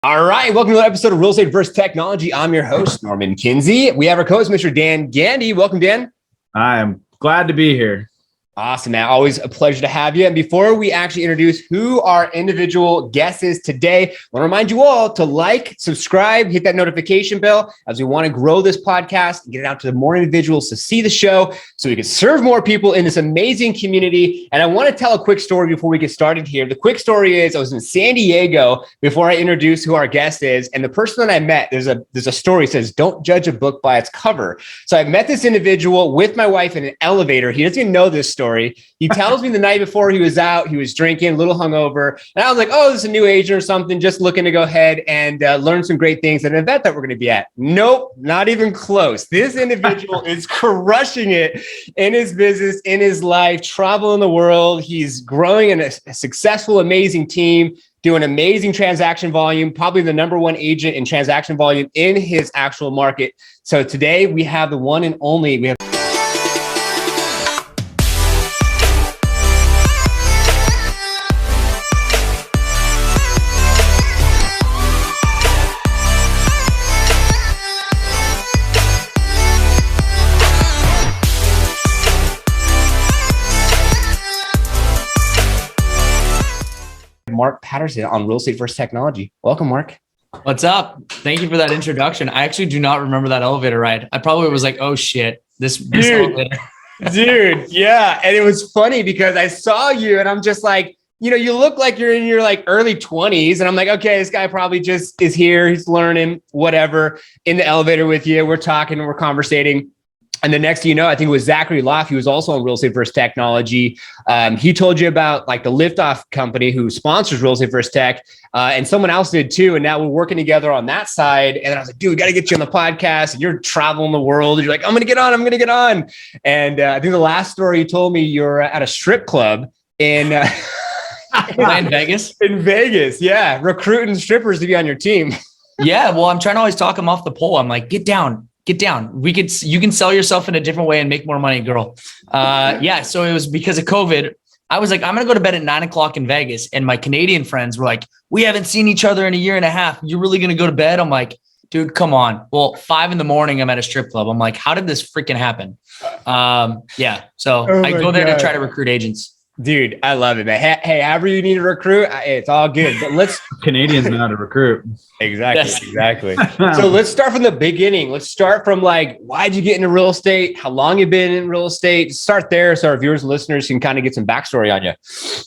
All right, welcome to another episode of Real Estate vs. Technology. I'm your host, Norman Kinsey. We have our co-host, Mr. Dan Gandy. Welcome, Dan. I am glad to be here. Awesome, man. Always a pleasure to have you. And before we actually introduce who our individual guest is today, I want to remind you all to like, subscribe, hit that notification bell as we want to grow this podcast and get it out to more individuals to see the show so we can serve more people in this amazing community. And I want to tell a quick story before we get started here. The quick story is I was in San Diego before I introduced who our guest is. And the person that I met, there's a story that says, don't judge a book by its cover. So I met this individual with my wife in an elevator. He doesn't even know this story. He tells me the night before he was out, he was drinking, a little hungover. And I was like, oh, this is a new agent or something, just looking to go ahead and learn some great things at an event that we're going to be at. Nope, not even close. This individual is crushing it in his business, in his life, traveling the world. He's growing in a successful, amazing team, doing amazing transaction volume, probably the number one agent in transaction volume in his actual market. So today we have the one and only, we have Mark Pattison on Real Estate vs. Technology. Welcome, Mark. What's up? Thank you for that introduction. I actually do not remember that elevator ride. I probably was like, oh shit, this elevator. Dude, yeah. And it was funny because I saw you and I'm just like, you look like you're in your like early 20s. And I'm like, okay, this guy probably just is here. He's learning, whatever, in the elevator with you. We're talking, we're conversating. And the next thing you know, I think it was Zachary Loff. He was also on Real Estate vs. Technology. He told you about like the Liftoff company who sponsors Real Estate vs. Tech. And someone else did too. And now we're working together on that side. And I was like, dude, we got to get you on the podcast. And you're traveling the world. And you're like, I'm going to get on. And I think the last story you told me, you're at a strip club in Vegas. In Vegas. Yeah. Recruiting strippers to be on your team. Yeah. Well, I'm trying to always talk them off the pole. I'm like, get down. You can sell yourself in a different way and make more money, girl. Yeah. So it was because of COVID. I was like, I'm going to go to bed at 9:00 in Vegas. And my Canadian friends were like, we haven't seen each other in a year and a half. You're really going to go to bed? I'm like, dude, come on. Well, 5 a.m, I'm at a strip club. I'm like, how did this freaking happen? Yeah. So I go there to try to recruit agents. Dude, I love it, man. Hey, however you need to recruit, it's all good. But let's Canadians know how to recruit. Exactly. So let's start from the beginning. Let's start from like, why'd you get into real estate? How long you been in real estate? Start there so our viewers and listeners can kind of get some backstory on you.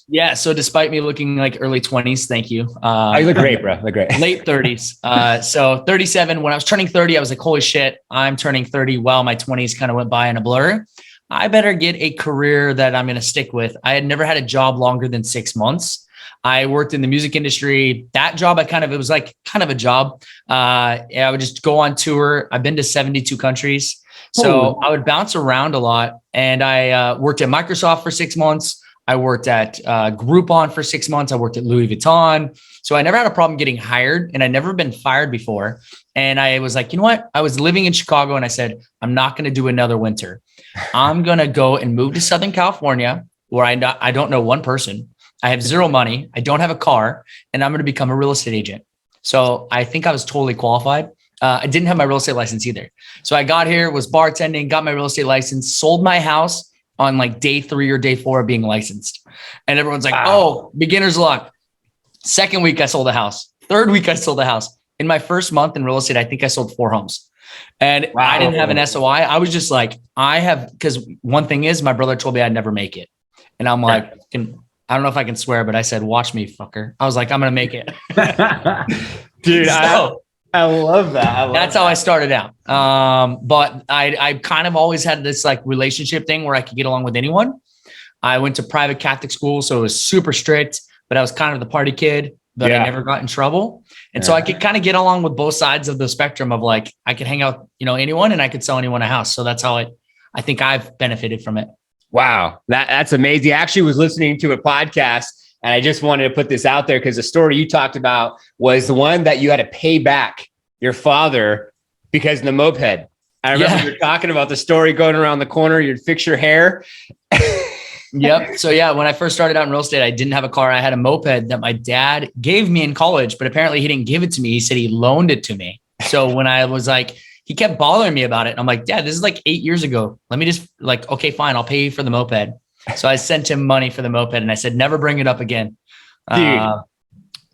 Yeah. So despite me looking like early 20s, thank you. You look great, bro. Look great. Late 30s. So 37. When I was turning 30, I was like, holy shit, I'm turning 30. Well, my 20s kind of went by in a blur. I better get a career that I'm going to stick with. I had never had a job longer than 6 months. I worked in the music industry. That job, it was like kind of a job. I would just go on tour. I've been to 72 countries. So I would bounce around a lot. And I worked at Microsoft for 6 months. I worked at Groupon for 6 months. I worked at Louis Vuitton. So I never had a problem getting hired, and I'd never been fired before. And I was like, you know what? I was living in Chicago and I said, I'm not going to do another winter. I'm going to go and move to Southern California where I don't know one person. I have zero money. I don't have a car, and I'm going to become a real estate agent. So I think I was totally qualified. I didn't have my real estate license either. So I got here, was bartending, got my real estate license, sold my house on like day 3 or day 4 of being licensed. And everyone's like, oh, beginner's luck. Second week, I sold a house. Third week, I sold a house. In my first month in real estate, I think I sold 4 homes. And I didn't have an SOI. I was just like, because one thing is my brother told me I'd never make it. And I'm like, I don't know if I can swear, but I said, watch me, fucker. I was like, I'm going to make it. Dude, I love that. That's how I started out. But I kind of always had this like relationship thing where I could get along with anyone. I went to private Catholic school, so it was super strict, but I was kind of the party kid, but I never got in trouble. And so I could kind of get along with both sides of the spectrum of like, I could hang out, anyone, and I could sell anyone a house. So that's how I think I've benefited from it. Wow. That's amazing. I actually was listening to a podcast, and I just wanted to put this out there because the story you talked about was the one that you had to pay back your father because of the moped. I remember you were talking about the story going around the corner, you'd fix your hair. Yep. So yeah, when I first started out in real estate, I didn't have a car. I had a moped that my dad gave me in college, but apparently he didn't give it to me. He said he loaned it to me. So when I was like, he kept bothering me about it. And I'm like, Dad, this is like 8 years ago. Let me just like, okay, fine. I'll pay you for the moped. So I sent him money for the moped and I said, never bring it up again. Dude,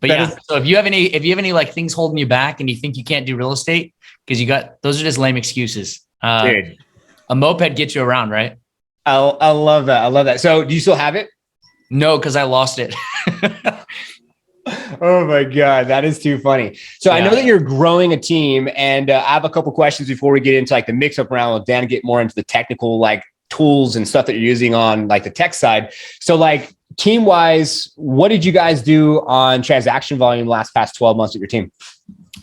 but yeah, so if you have any like things holding you back and you think you can't do real estate, because those are just lame excuses. dude, a moped gets you around, right? I love that. I love that. So do you still have it? No, because I lost it. Oh my God, that is too funny. So I know that you're growing a team, and I have a couple questions before we get into like the mix up round with Dan, get more into the technical like tools and stuff that you're using on like the tech side. So like team wise, what did you guys do on transaction volume past 12 months with your team?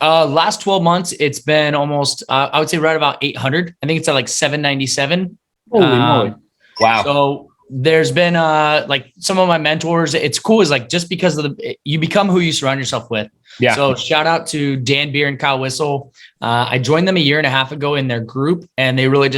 Last 12 months, it's been almost, I would say right about 800. I think it's at like 797. Holy moly. Wow. So there's been like some of my mentors. It's cool is like just because of you become who you surround yourself with. Yeah. So shout out to Dan Beer and Kyle Whistle. I joined them a year and a half ago in their group, and they really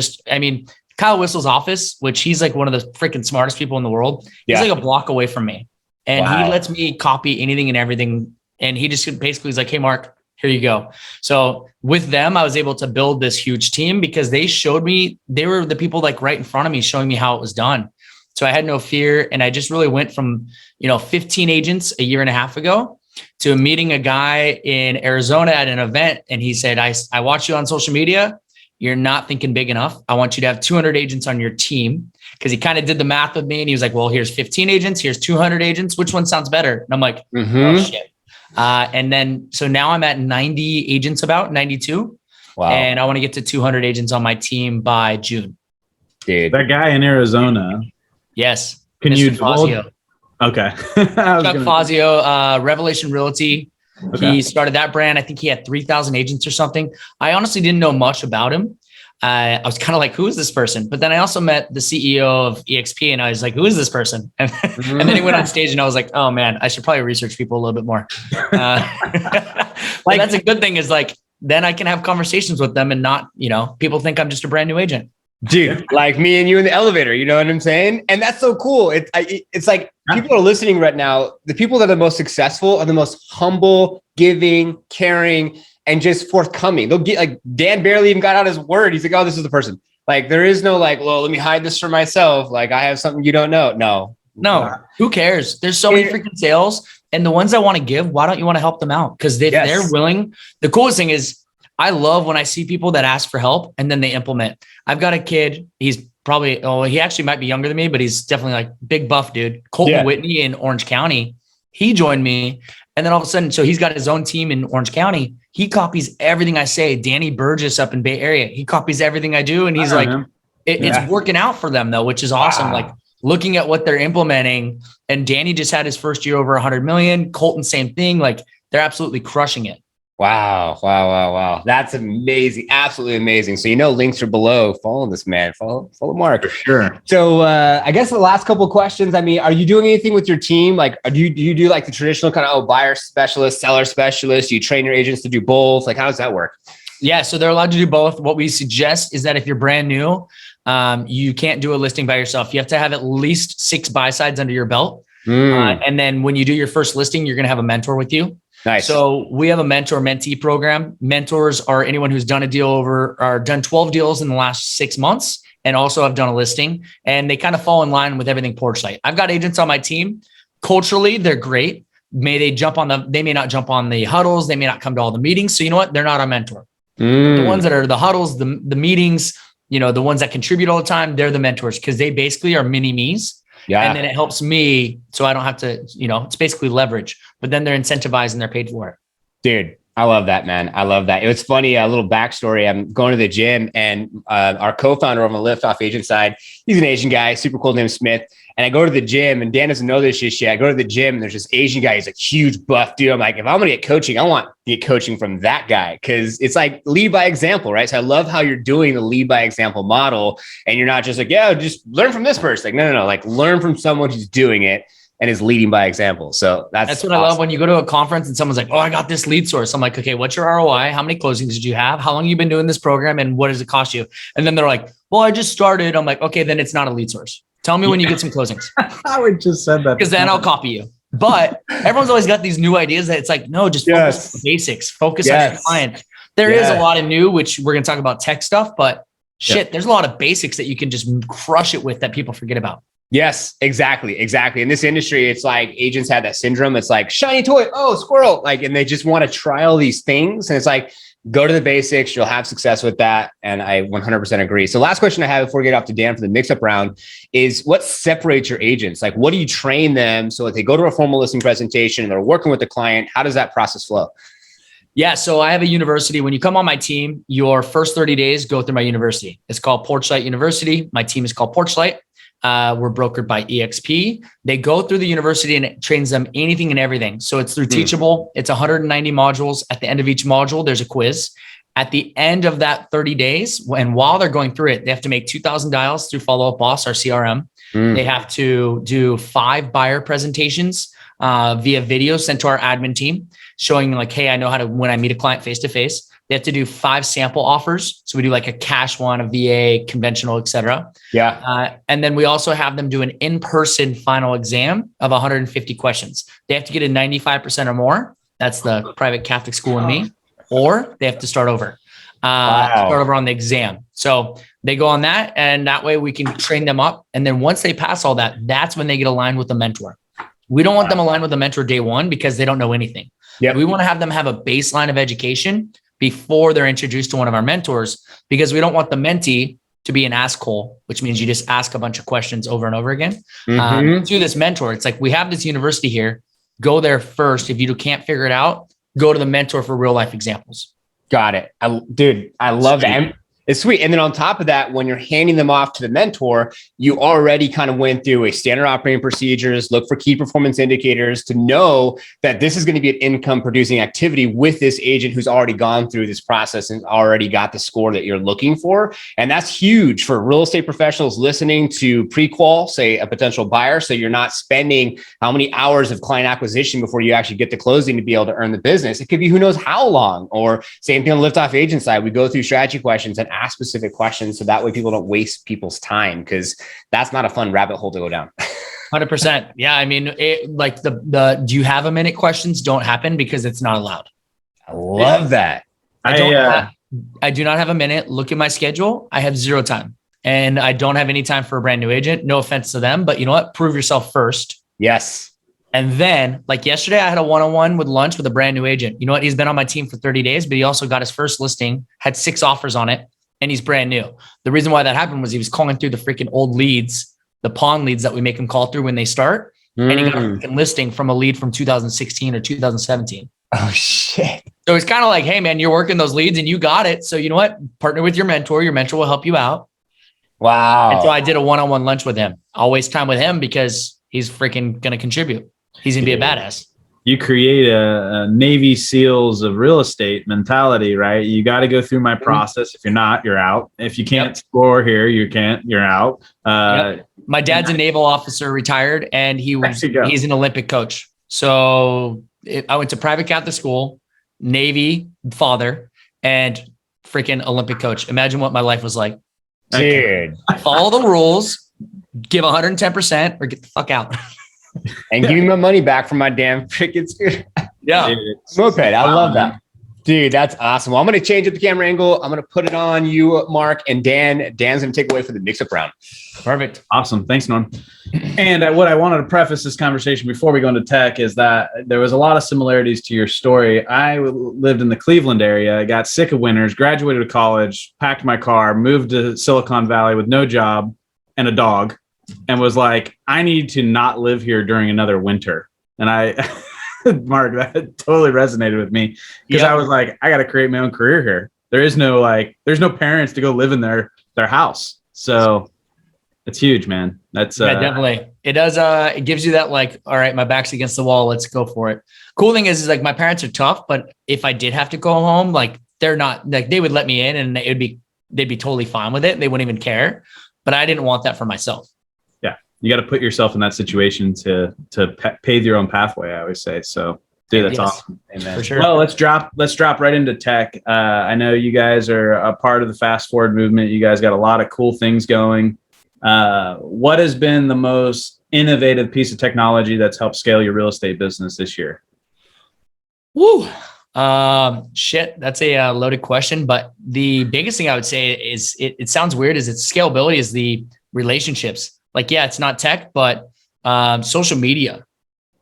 Kyle Whistle's office, which he's like one of the freaking smartest people in the world. He's like a block away from me, and he lets me copy anything and everything. And he just basically is like, hey, Mark, here you go. So with them, I was able to build this huge team because they showed me, they were the people like right in front of me showing me how it was done. So I had no fear. And I just really went from, 15 agents a year and a half ago to meeting a guy in Arizona at an event. And he said, I watch you on social media. You're not thinking big enough. I want you to have 200 agents on your team. Cause he kind of did the math with me and he was like, well, here's 15 agents. Here's 200 agents. Which one sounds better? And I'm like, oh shit. And then, so now I'm at 90 agents, about 92. Wow. And I want to get to 200 agents on my team by June. Dude, that guy in Arizona. Yes. Can Mr. you Fazio. Okay. Chuck Fazio, Revelation Realty. Okay. He started that brand. I think he had 3,000 agents or something. I honestly didn't know much about him. I was kind of like, who is this person? But then I also met the CEO of EXP and I was like, who is this person? And then he went on stage and I was like, oh man, I should probably research people a little bit more. Like that's a good thing is like, then I can have conversations with them and not, people think I'm just a brand new agent. Dude, like me and you in the elevator, you know what I'm saying? And that's so cool. It's like people are listening right now. The people that are the most successful are the most humble, giving, caring, and just forthcoming. They'll get like Dan barely even got out his word. He's like, oh, this is the person. Like there is no like, well, let me hide this for myself. Like I have something you don't know. No. Who cares? There's so many freaking sales. And the ones I want to give, why don't you want to help them out? Because if they're willing, the coolest thing is I love when I see people that ask for help and then they implement. I've got a kid. He's probably, he actually might be younger than me, but he's definitely like big buff dude. Colton Whitney in Orange County. He joined me. And then all of a sudden, so he's got his own team in Orange County. He copies everything I say. Danny Burgess up in Bay Area. He copies everything I do. And he's like, it's working out for them though, which is awesome. Wow. Like looking at what they're implementing, and Danny just had his first year over 100 million. Colton, same thing. Like they're absolutely crushing it. Wow. That's amazing. Absolutely amazing. So, links are below. Follow this man. Follow Mark. For sure. So I guess the last couple of questions, I mean, are you doing anything with your team? Like, do you do like the traditional kind of, buyer specialist, seller specialist? Do you train your agents to do both? Like, how does that work? Yeah. So they're allowed to do both. What we suggest is that if you're brand new, you can't do a listing by yourself. You have to have at least 6 buy sides under your belt. And then when you do your first listing, you're going to have a mentor with you. Nice. So we have a mentor mentee program. Mentors are anyone who's done a deal done 12 deals in the last 6 months and also have done a listing, and they kind of fall in line with everything Porchlight. I've got agents on my team. Culturally, they're great. They may not jump on the huddles. They may not come to all the meetings. So you know what? They're not a mentor. The ones that are the huddles, the meetings, the ones that contribute all the time, they're the mentors because they basically are mini me's. Yeah. And then it helps me so I don't have to, it's basically leverage, but then they're incentivized and they're paid for it. Dude, I love that, man. I love that. It was funny, a little backstory. I'm going to the gym and our co-founder on the liftoffagent side, he's an Asian guy, super cool, named Smith. And I go to the gym and Dan doesn't know this shit. I go to the gym and there's this Asian guy. He's a huge buff dude. I'm like, if I'm going to get coaching, I want to get coaching from that guy. Cause it's like lead by example, right? So I love how you're doing the lead by example model. And you're not just like, just learn from this person. Like, no. Like learn from someone who's doing it and is leading by example. So that's what awesome. I love when you go to a conference and someone's like, oh, I got this lead source. I'm like, okay, what's your ROI? How many closings did you have? How long have you been doing this program? And what does it cost you? And then they're like, well, I just started. I'm like, okay, then it's not a lead source. Tell me when you get some closings. I would just said that because then I'll copy you. But everyone's always got these new ideas that it's like, no, just focus on the basics, focus on your client. There is a lot of new, which we're going to talk about tech stuff, but shit, there's a lot of basics that you can just crush it with that people forget about. Yes, exactly. In this industry, it's like agents have that syndrome. It's like shiny toy, oh, squirrel, like, and they just want to try all these things. And it's like, go to the basics. You'll have success with that. And I 100% agree. So last question I have before we get off to Dan for the mix-up round is what separates your agents? Like, what do you train them so that they go to a formal listing presentation and they're working with the client? How does that process flow? Yeah. So I have a university. When you come on my team, your first 30 days go through my university. It's called Porchlight University. My team is called Porchlight. We're brokered by EXP. They go through the university and it trains them anything and everything. So it's through Teachable. It's 190 modules. At the end of each module, there's a quiz. At the end of that 30 days, and while they're going through it, they have to make 2,000 dials through Follow Up Boss, our CRM. They have to do 5 buyer presentations via video sent to our admin team, showing like, hey, I know how to, when I meet a client face-to-face. They have to do 5 sample offers. So we do like a cash one, a VA, conventional, et cetera. Yeah. And then we also have them do an in-person final exam of 150 questions. They have to get a 95% or more. That's the private Catholic school in me. Or they have to start over. Start over on the exam. So they go on that, and that way we can train them up. And then once they pass all that, that's when they get aligned with the mentor. We don't want them aligned with the mentor day one because they don't know anything. Yep. We want to have them have a baseline of education before they're introduced to one of our mentors, because we don't want the mentee to be an asshole, which means you just ask a bunch of questions over and over again. To this mentor, it's like, we have this university here. Go there first. If you can't figure it out, go to the mentor for real life examples. Got it. I love that. It's sweet. And then on top of that, when you're handing them off to the mentor, you already kind of went through a standard operating procedures, look for key performance indicators to know that this is going to be an income producing activity with this agent who's already gone through this process and already got the score that you're looking for. And that's huge for real estate professionals listening to pre-qual, say a potential buyer. So you're not spending how many hours of client acquisition before you actually get to closing to be able to earn the business. It could be who knows how long. Or same thing on the Liftoff Agent side. We go through strategy questions and ask specific questions so that way people don't waste people's time, because that's not a fun rabbit hole to go down. 100%. Yeah. I mean, like the do you have a minute questions don't happen because it's not allowed. I love that. I do not have a minute. Look at my schedule. I have 0 time, and I don't have any time for a brand new agent. No offense to them, but you know what? Prove yourself first. Yes. And then, like yesterday, I had a one-on-one with lunch with a brand new agent. You know what? He's been on my team for 30 days, but he also got his first listing, had 6 offers on it, and he's brand new. The reason why that happened was he was calling through the freaking old leads, the pawn leads that we make him call through when they start. And he got a freaking listing from a lead from 2016 or 2017. Oh, shit. So it's kind of like, hey, man, you're working those leads and you got it. So you know what? Partner with your mentor. Your mentor will help you out. Wow. And so I did a one-on-one lunch with him. I'll waste time with him because he's freaking going to contribute. He's going to be a badass. You create a Navy SEALs of real estate mentality, right? You got to go through my process. If you're not, you're out. If you can't score here, you're out. My dad's a naval officer, retired, and he's an Olympic coach. So I went to private Catholic school, Navy father, and freaking Olympic coach. Imagine what my life was like. Dude. Follow the rules, give 110% or get the fuck out. And give me my money back from my damn freaking scooter. Yeah. Moped. I love that. Dude, that's awesome. Well, I'm going to change up the camera angle. I'm going to put it on you, Mark, and Dan. Dan's going to take away for the mix-up round. Perfect. Awesome. Thanks, Norm. And what I wanted to preface this conversation before we go into tech is that there was a lot of similarities to your story. I lived in the Cleveland area, got sick of winters, graduated college, packed my car, moved to Silicon Valley with no job and a dog, and was like, I need to not live here during another winter. And Mark, that totally resonated with me because I was like, I got to create my own career here. There's no parents to go live in their house. So it's huge, man. That's definitely. It does. It gives you that like, all right, my back's against the wall. Let's go for it. Cool thing is like my parents are tough, but if I did have to go home, like they're not like, they would let me in and they'd be totally fine with it. They wouldn't even care, but I didn't want that for myself. You got to put yourself in that situation to pave your own pathway, I always say. So, dude, that's awesome. Amen. For sure. Well, let's drop right into tech. I know you guys are a part of the fast forward movement. You guys got a lot of cool things going. What has been the most innovative piece of technology that's helped scale your real estate business this year? Woo. Shit, that's a loaded question. But the biggest thing I would say is it sounds weird is its scalability is the relationships. Like, yeah, it's not tech, but social media,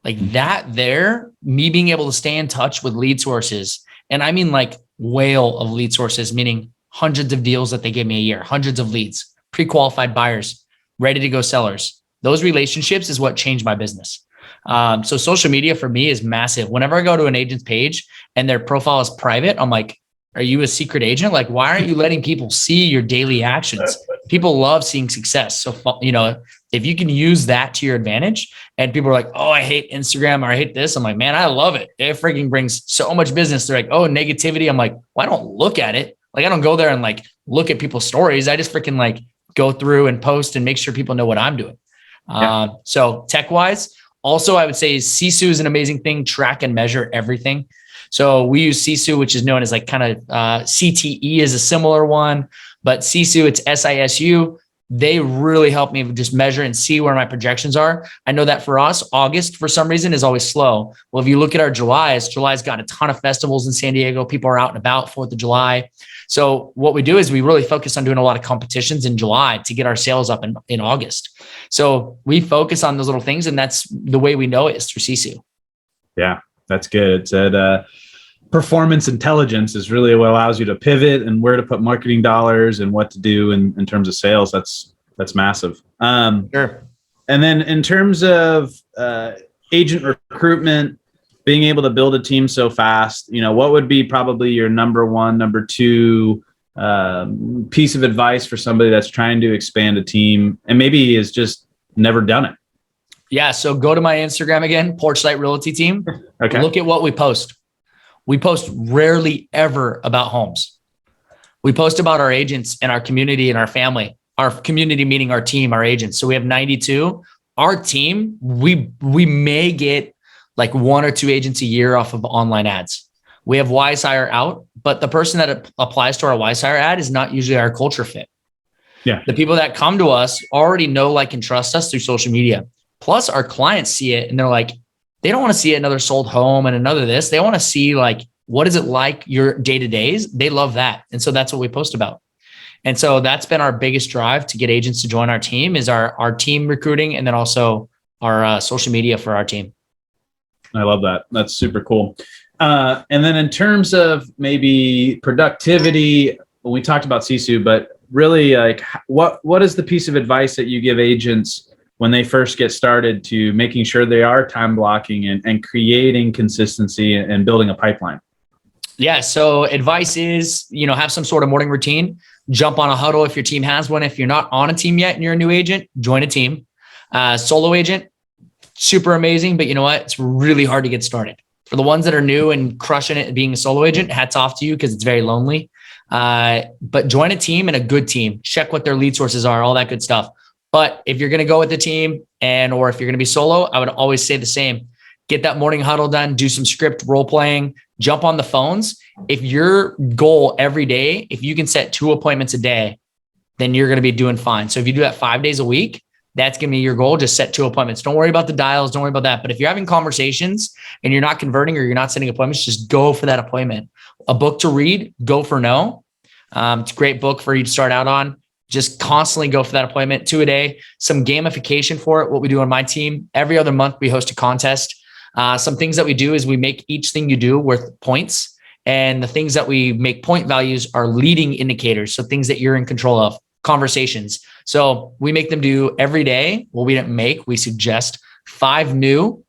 like that there, me being able to stay in touch with lead sources. And I mean like whale of lead sources, meaning hundreds of deals that they give me a year, hundreds of leads, pre-qualified buyers, ready to go sellers. Those relationships is what changed my business. So social media for me is massive. Whenever I go to an agent's page and their profile is private, I'm like, are you a secret agent? Like, why aren't you letting people see your daily actions? People love seeing success. So, if you can use that to your advantage and people are like, oh, I hate Instagram or I hate this. I'm like, man, I love it. It freaking brings so much business. They're like, oh, negativity. I'm like, well, I don't look at it. Like, I don't go there and like look at people's stories. I just freaking like go through and post and make sure people know what I'm doing. Yeah. So tech wise, also, I would say Sisu is an amazing thing. Track and measure everything. So we use Sisu, which is known as like kind of CTE is a similar one, but Sisu, it's SISU. They really help me just measure and see where my projections are. I know that for us, August, for some reason, is always slow. Well, if you look at our July's got a ton of festivals in San Diego. People are out and about 4th of July. So what we do is we really focus on doing a lot of competitions in July to get our sales up in August. So we focus on those little things, and that's the way we know it is through Sisu. Yeah, that's good. It's that performance intelligence is really what allows you to pivot and where to put marketing dollars and what to do in terms of sales. That's massive. Sure. And then in terms of agent recruitment, being able to build a team so fast, what would be probably your number one, number two piece of advice for somebody that's trying to expand a team and maybe has just never done it? Yeah. So go to my Instagram again, Porchlight Realty team. Okay. Look at what we post. We post rarely ever about homes. We post about our agents and our community and our family. Our community meaning our team, our agents. So we have 92. Our team, we may get like 1 or 2 agents a year off of online ads. We have WiseHire out, but the person that applies to our WiseHire ad is not usually our culture fit. Yeah. The people that come to us already know, like, and trust us through social media. Plus our clients see it and they're like, they don't want to see another sold home and another this. They want to see like, what is it like your day-to-days? They love that. And so that's what we post about. And so that's been our biggest drive to get agents to join our team is our team recruiting and then also our social media for our team. I love that. That's super cool. And then in terms of maybe productivity, we talked about Sisu, but really like what is the piece of advice that you give agents when they first get started to making sure they are time blocking and creating consistency and building a pipeline? Yeah. So advice is, have some sort of morning routine, jump on a huddle if your team has one. If you're not on a team yet and you're a new agent, join a team. Solo agent, super amazing. But you know what? It's really hard to get started. For the ones that are new and crushing it and being a solo agent, hats off to you because it's very lonely. But join a team and a good team. Check what their lead sources are, all that good stuff. But if you're going to go with the team or if you're going to be solo, I would always say the same. Get that morning huddle done, do some script role playing, jump on the phones. If your goal every day, if you can set 2 appointments a day, then you're going to be doing fine. So if you do that 5 days a week, that's going to be your goal. Just set 2 appointments. Don't worry about the dials. Don't worry about that. But if you're having conversations and you're not converting or you're not setting appointments, just go for that appointment. A book to read, go for no. It's a great book for you to start out on. Just constantly go for that appointment, 2 a day. Some gamification for it. What we do on my team, every other month, we host a contest. Some things that we do is we make each thing you do worth points. And the things that we make point values are leading indicators. So things that you're in control of, conversations. So we make them do every day. Well, we suggest 5 new,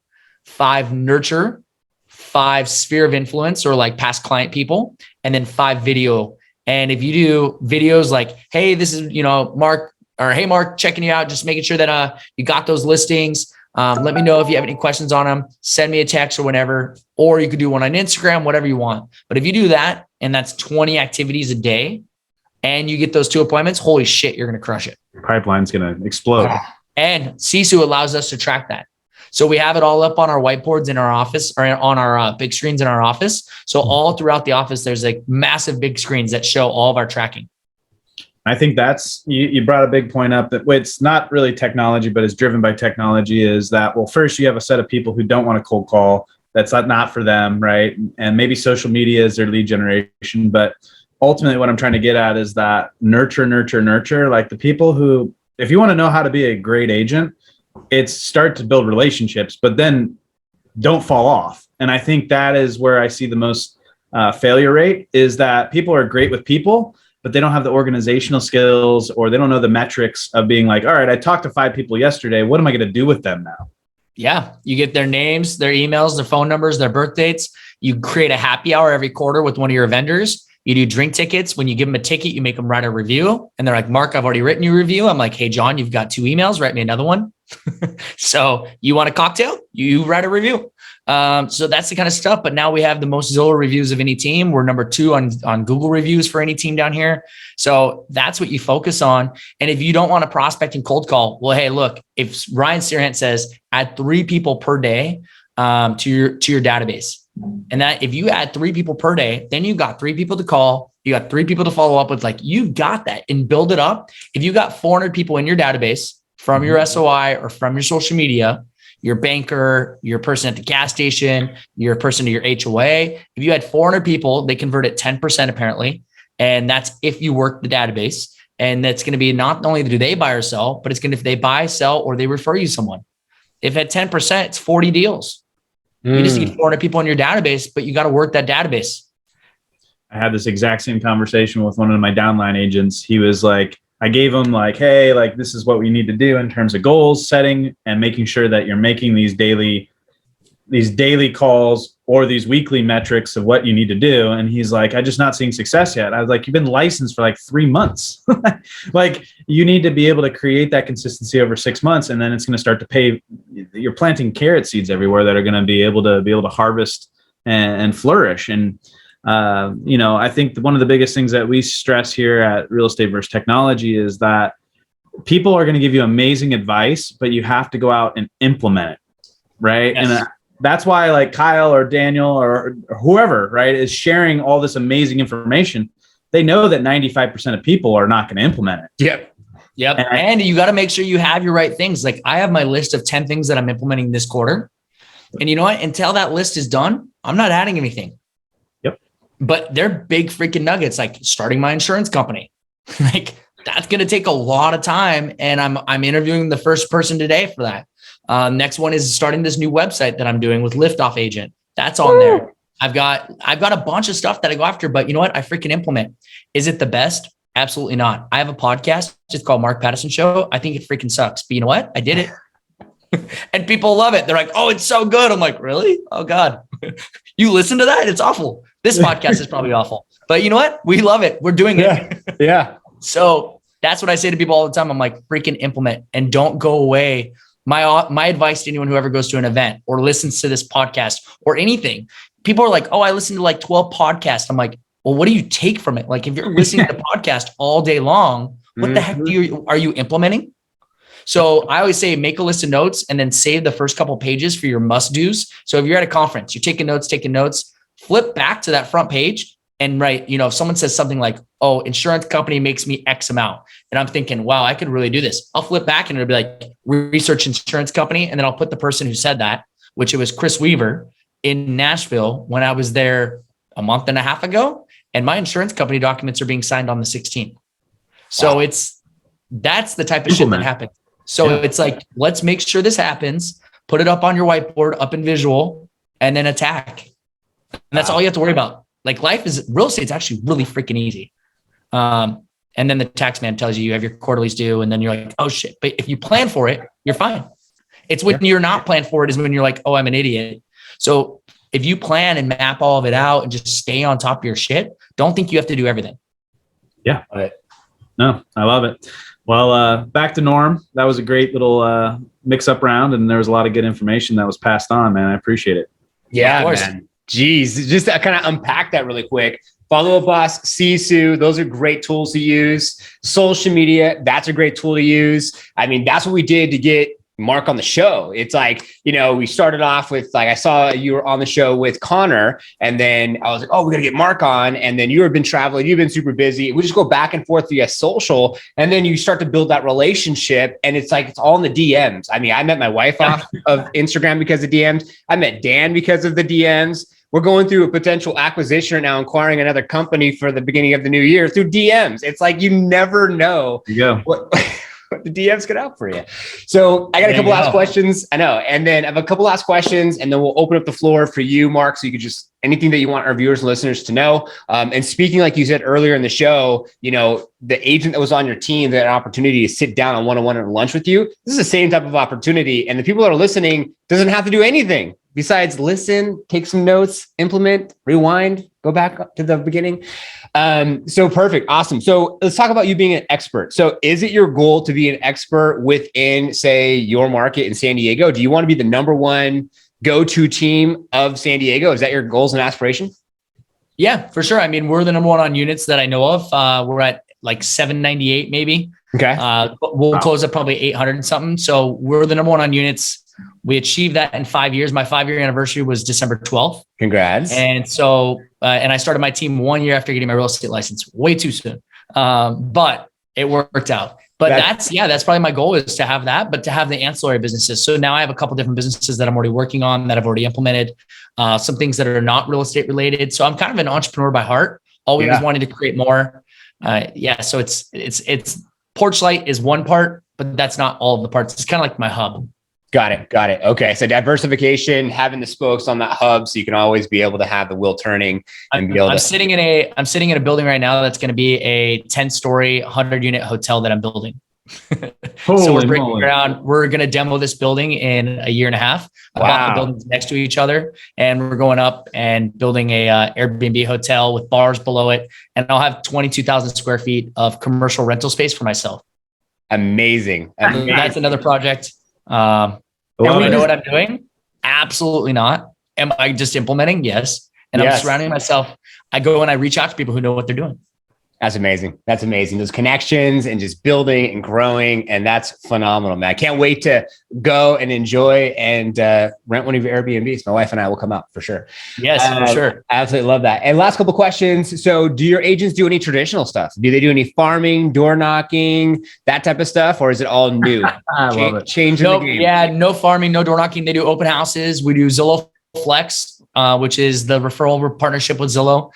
5 nurture, 5 sphere of influence or like past client people, and then 5 video. And if you do videos like, hey, this is, Mark, or hey, Mark, checking you out, just making sure that you got those listings. Let me know if you have any questions on them. Send me a text or whatever, or you could do one on Instagram, whatever you want. But if you do that, and that's 20 activities a day, and you get those 2 appointments, holy shit, you're going to crush it. Pipeline's going to explode. And Sisu allows us to track that. So we have it all up on our whiteboards in our office or on our big screens in our office. So all throughout the office, there's like massive big screens that show all of our tracking. I think that's, you brought a big point up that it's not really technology, but it's driven by technology, is that, well, first you have a set of people who don't want to cold call. That's not for them, right? And maybe social media is their lead generation. But ultimately what I'm trying to get at is that nurture. Like the people who, if you want to know how to be a great agent, it's start to build relationships, but then don't fall off. And I think that is where I see the most failure rate, is that people are great with people, but they don't have the organizational skills, or they don't know the metrics of being like, all right, I talked to 5 people yesterday. What am I going to do with them now? Yeah. You get their names, their emails, their phone numbers, their birth dates. You create a happy hour every quarter with one of your vendors. You do drink tickets. When you give them a ticket, you make them write a review. And they're like, Mark, I've already written you a review. I'm like, hey, John, you've got 2 emails. Write me another one. So you want a cocktail? You write a review. So that's the kind of stuff. But now we have the most Zillow reviews of any team. We're number 2 on Google reviews for any team down here. So that's what you focus on. And if you don't want to prospect and cold call, well, hey, look, if Ryan Serhant says add 3 people per day to your database, and that if you add 3 people per day, then you got 3 people to call, you got 3 people to follow up with, like, you got that, and build it up. If you got 400 people in your database from your SOI or from your social media, your banker, your person at the gas station, your person to your HOA, if you had 400 people, they convert at 10% apparently. And that's if you work the database. And that's going to be not only do they buy or sell, but it's going to, if they buy, sell, or they refer you someone. If at 10%, it's 40 deals. You just need 400 people in your database, but you got to work that database. I had this exact same conversation with one of my downline agents. He was like, I gave him like, hey, like, this is what we need to do in terms of goals setting and making sure that you're making these daily calls or these weekly metrics of what you need to do. And he's like, I'm just not seeing success yet. I was like, you've been licensed for like 3 months. Like, you need to be able to create that consistency over 6 months. And then it's going to start to pay. You're planting carrot seeds everywhere that are going to be able to harvest and flourish. And, I think one of the biggest things that we stress here at Real Estate versus Technology is that people are going to give you amazing advice, but you have to go out and implement it. Right. Yes. And that's why, like, Kyle or Daniel or whoever, right, is sharing all this amazing information. They know that 95% of people are not going to implement it. Yep. And you got to make sure you have your right things. Like, I have my list of 10 things that I'm implementing this quarter. And you know what? Until that list is done, I'm not adding anything. Yep. But they're big freaking nuggets, like starting my insurance company. Like, that's going to take a lot of time. And I'm interviewing the first person today for that. Next one is starting this new website that I'm doing with liftoffagent. That's on there. I've got a bunch of stuff that I go after, but you know what? I freaking implement. Is it the best? Absolutely not. I have a podcast. It's called Mark Pattison Show. I think it freaking sucks, but you know what? I did it. And people love it. They're like, oh, it's so good. I'm like, really? Oh God. You listen to that? It's awful. This podcast is probably awful, but you know what? We love it. We're doing it. Yeah. So that's what I say to people all the time. I'm like, freaking implement and don't go away. My advice to anyone who ever goes to an event or listens to this podcast or anything, people are like, oh, I listened to like 12 podcasts. I'm like, well, what do you take from it? Like, if you're listening to the podcast all day long, what the heck are you implementing? So I always say, make a list of notes and then save the first couple pages for your must do's. So if you're at a conference, you're taking notes, flip back to that front page and write, if someone says something like, oh, insurance company makes me X amount. And I'm thinking, wow, I could really do this. I'll flip back and it'll be like research insurance company. And then I'll put the person who said that, which it was Chris Weaver in Nashville when I was there a month and a half ago. And my insurance company documents are being signed on the 16th. So wow. That's the type of shit that happens. So it's like, let's make sure this happens, put it up on your whiteboard, up in visual, and then attack. And that's all you have to worry about. Like, real estate's actually really freaking easy. And then the tax man tells you have your quarterlies due, and then you're like, oh shit. But if you plan for it, you're fine. It's when you're not planned for it is when you're like, oh, I'm an idiot. So if you plan and map all of it out and just stay on top of your shit, don't think you have to do everything. Yeah. Right. No, I love it. Well, back to Norm. That was a great little mix-up round, and there was a lot of good information that was passed on, man. I appreciate it. Yeah, man. Jeez, just to kind of unpack that really quick. Follow Up Boss, Sisu, those are great tools to use. Social media, that's a great tool to use. I mean, that's what we did to get Mark on the show. It's like, we started off with like, I saw you were on the show with Connor, and then I was like, oh, we got to get Mark on. And then you've been traveling, you've been super busy. We just go back and forth via social. And then you start to build that relationship, and it's like, it's all in the DMs. I mean, I met my wife off of Instagram because of DMs. I met Dan because of the DMs. We're going through a potential acquisition right now, inquiring another company for the beginning of the new year through DMs. It's like, you never know what the DMs get out for you. So I got a couple last questions. I know. And then I have a couple last questions, and then we'll open up the floor for you, Mark. So you could just, anything that you want our viewers and listeners to know. And speaking, like you said earlier in the show, the agent that was on your team, that had an opportunity to sit down on one-on-one and lunch with you. This is the same type of opportunity. And the people that are listening doesn't have to do anything besides listen, take some notes, implement, rewind, go back up to the beginning. So perfect. Awesome. So let's talk about you being an expert. So is it your goal to be an expert within, say, your market in San Diego? Do you want to be the number one go-to team of San Diego? Is that your goals and aspiration? Yeah, for sure. I mean, we're the number one on units that I know of. We're at like 798 maybe. Okay. We'll close at probably 800 and something. So we're the number one on units. We achieved that in 5 years. My 5-year anniversary was December 12th. Congrats. And so, and I started my team 1 year after getting my real estate license, way too soon. But it worked out. But that's probably my goal, is to have that, but to have the ancillary businesses. So now I have a couple different businesses that I'm already working on, that I've already implemented, some things that are not real estate related. So I'm kind of an entrepreneur by heart, always wanting to create more. So it's Porchlight is one part, but that's not all of the parts. It's kind of like my hub. Got it. Okay. So diversification, having the spokes on that hub, so you can always be able to have the wheel turning and be able to. I'm sitting in a building right now that's going to be a 10-story, 100-unit hotel that I'm building. So we're breaking ground. We're going to demo this building in a year and a half. I bought the buildings next to each other, and we're going up and building a Airbnb hotel with bars below it. And I'll have 22,000 square feet of commercial rental space for myself. Amazing. That's another project. And we know what I'm doing? Absolutely not. Am I just implementing? Yes. And I'm surrounding myself. I go and I reach out to people who know what they're doing. That's amazing. Those connections and just building and growing. And that's phenomenal, man. I can't wait to go and enjoy and rent one of your Airbnbs. My wife and I will come out for sure. Yes, for sure. I absolutely love that. And last couple of questions. So do your agents do any traditional stuff? Do they do any farming, door knocking, that type of stuff? Or is it all new? I love it. Changing the game. Yeah, no farming, no door knocking. They do open houses. We do Zillow Flex, which is the referral partnership with Zillow.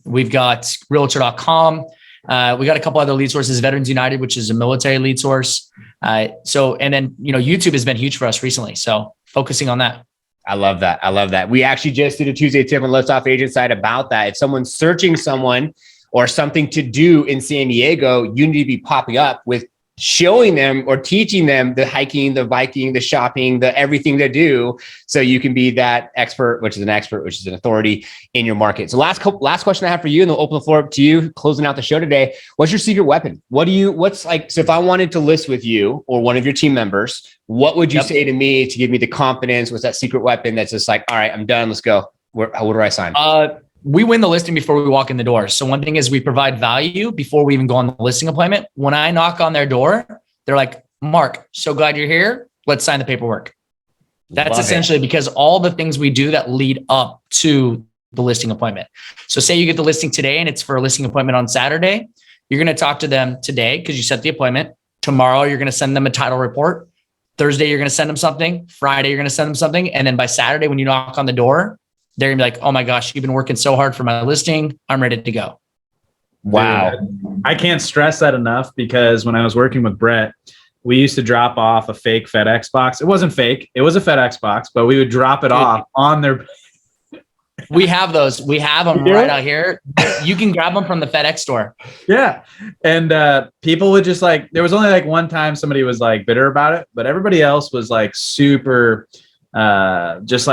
We've got realtor.com. We got a couple other lead sources, Veterans United, which is a military lead source. And then, YouTube has been huge for us recently. So focusing on that. I love that. We actually just did a Tuesday tip on Lift Off Agent side about that. If someone's searching someone or something to do in San Diego, you need to be popping up with showing them or teaching them the hiking, the biking, the shopping, the everything to do, so you can be that expert, which is an authority in your market. So last question I have for you, and then we'll open the floor up to you, closing out the show today. What's your secret weapon? So if I wanted to list with you or one of your team members, what would you say to me to give me the confidence? What's that secret weapon that's just like, all right, I'm done, let's go. What do I sign? We win the listing before we walk in the door. So one thing is we provide value before we even go on the listing appointment. When I knock on their door, they're like, Mark, so glad you're here. Let's sign the paperwork. That's essentially because all the things we do that lead up to the listing appointment. So say you get the listing today and it's for a listing appointment on Saturday. You're going to talk to them today because you set the appointment. Tomorrow, you're going to send them a title report. Thursday, you're going to send them something. Friday, you're going to send them something. And then by Saturday, when you knock on the door, they're gonna be like, oh my gosh, you've been working so hard for my listing. I'm ready to go. Wow. I can't stress that enough, because when I was working with Brett, we used to drop off a fake FedEx box. It wasn't fake. It was a FedEx box, but we would drop it off on their. We have those. We have them right out here. You can grab them from the FedEx store. Yeah. And people would just there was only one time somebody was bitter about it, but everybody else was super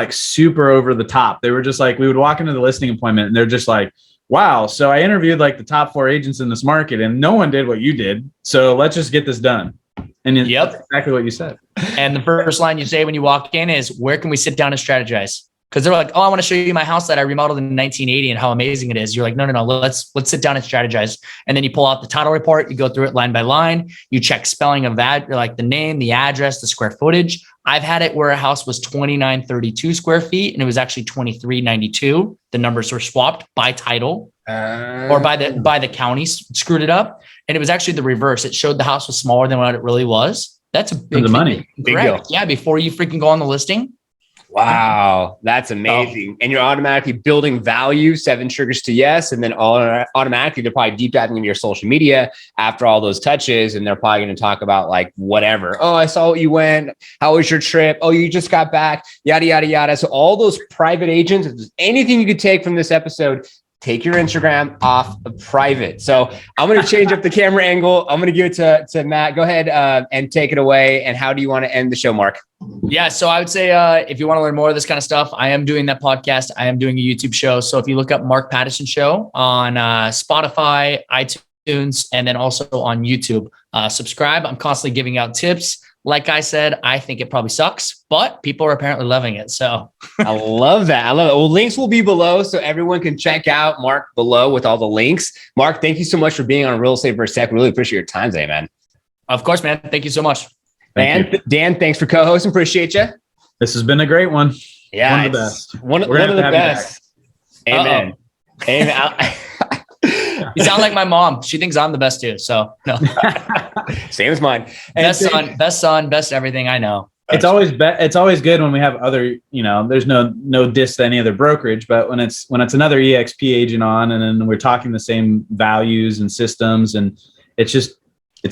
super over the top. They were just we would walk into the listing appointment and they're just wow, so I interviewed the top 4 agents in this market and no one did what you did. So let's just get this done. And that's exactly what you said. And the first line you say when you walk in is, where can we sit down and strategize? Because they're like, oh, I want to show you my house that I remodeled in 1980 and how amazing it is. You're like, no, let's sit down and strategize. And then you pull out the title report, you go through it line by line, you check spelling of that, like the name, the address, the square footage. I've had it where a house was 2932 square feet and it was actually 2392. The numbers were swapped by title or by the county screwed it up. And it was actually the reverse. It showed the house was smaller than what it really was. That's a big money. Big deal. Yeah, before you freaking go on the listing. Wow, that's amazing. And you're automatically building value, 7 triggers to yes. And then automatically they're probably deep diving into your social media after all those touches. And they're probably going to talk about like whatever. Oh, I saw you went. How was your trip? Oh, you just got back, yada, yada, yada. So all those private agents, if there's anything you could take from this episode, take your Instagram off of private. So I'm going to change up the camera angle. I'm going to give it to Matt. Go ahead and take it away. And how do you want to end the show, Mark? Yeah. So I would say if you want to learn more of this kind of stuff, I am doing that podcast. I am doing a YouTube show. So if you look up Mark Pattison Show on Spotify, iTunes, and then also on YouTube, subscribe. I'm constantly giving out tips. Like I said, I think it probably sucks, but people are apparently loving it. So I love that. I love it. Well, links will be below so everyone can check out Mark below with all the links. Mark, thank you so much for being on Real Estate vs. Tech. Really appreciate your time today, man. Of course, man. Thank you so much. Dan, thanks for co-hosting. Appreciate you. This has been a great one. Yeah. One of the best. One of the best. Amen. Amen. You sound like my mom. She thinks I'm the best too. So no. Same as mine. Best son, best everything. I know. It's always good when we have other, there's no diss to any other brokerage, but when it's another EXP agent on and then we're talking the same values and systems and it's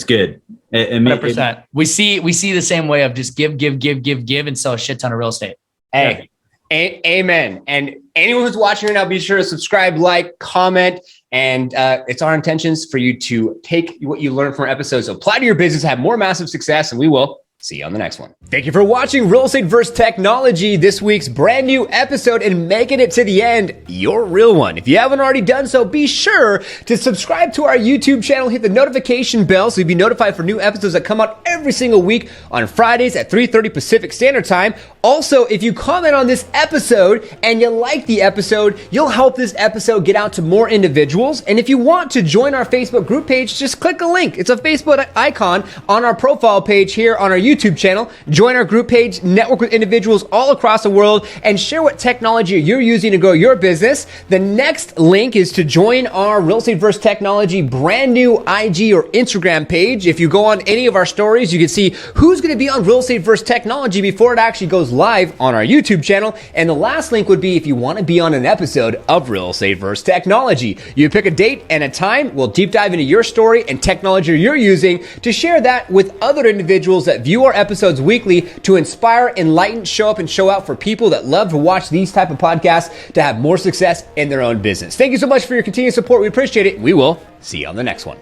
good. 100%. We see the same way of just give and sell a shit ton of real estate. Hey, amen. And anyone who's watching right now, be sure to subscribe, like, comment. And it's our intentions for you to take what you learned from our episodes, apply to your business, have more massive success, and we will see you on the next one. Thank you for watching Real Estate vs. Technology, this week's brand new episode, and making it to the end, your real one. If you haven't already done so, be sure to subscribe to our YouTube channel, hit the notification bell so you'll be notified for new episodes that come out every single week on Fridays at 3:30 Pacific Standard Time. Also, if you comment on this episode and you like the episode, you'll help this episode get out to more individuals. And if you want to join our Facebook group page, just click a link. It's a Facebook icon on our profile page here on our YouTube channel. Join our group page, network with individuals all across the world, and share what technology you're using to grow your business. The next link is to join our Real Estate vs. Technology brand new IG or Instagram page. If you go on any of our stories, you can see who's going to be on Real Estate vs. Technology before it actually goes live on our YouTube channel. And the last link would be if you want to be on an episode of Real Estate vs. Technology. You pick a date and a time. We'll deep dive into your story and technology you're using to share that with other individuals that view our episodes weekly to inspire, enlighten, show up, and show out for people that love to watch these type of podcasts to have more success in their own business. Thank you so much for your continued support. We appreciate it. We will see you on the next one.